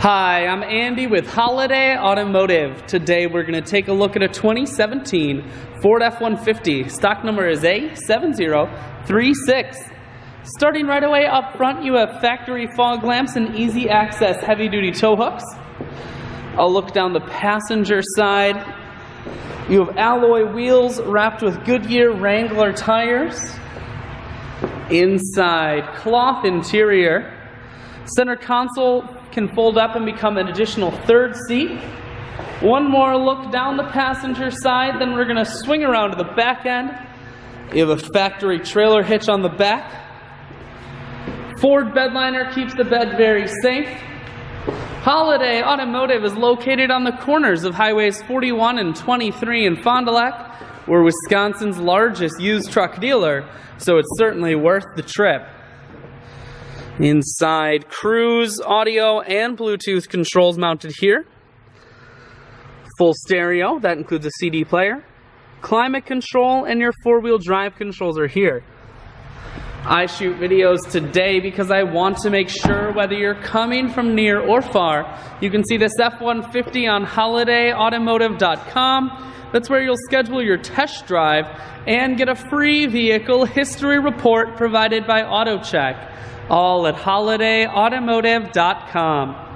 Hi, I'm Andy with Holiday Automotive. Today we're going to take a look at a 2017 Ford F-150. Stock number is A7036. Starting right away up front, you have factory fog lamps and easy access heavy-duty tow hooks. I'll look down the passenger side. You have alloy wheels wrapped with Goodyear Wrangler tires. Inside, cloth interior. Center console can fold up and become an additional third seat. One more look down the passenger side, then we're going to swing around to the back end. You have a factory trailer hitch on the back. Ford bedliner keeps the bed very safe. Holiday Automotive is located on the corners of highways 41 and 23 in Fond du Lac. We're Wisconsin's largest used truck dealer, so it's certainly worth the trip. Inside, cruise, audio, and Bluetooth controls mounted here. Full stereo, that includes a CD player. Climate control and your four-wheel drive controls are here. I shoot videos today because I want to make sure whether you're coming from near or far, you can see this F-150 on holidayautomotive.com. That's where you'll schedule your test drive and get a free vehicle history report provided by AutoCheck. All at holidayautomotive.com.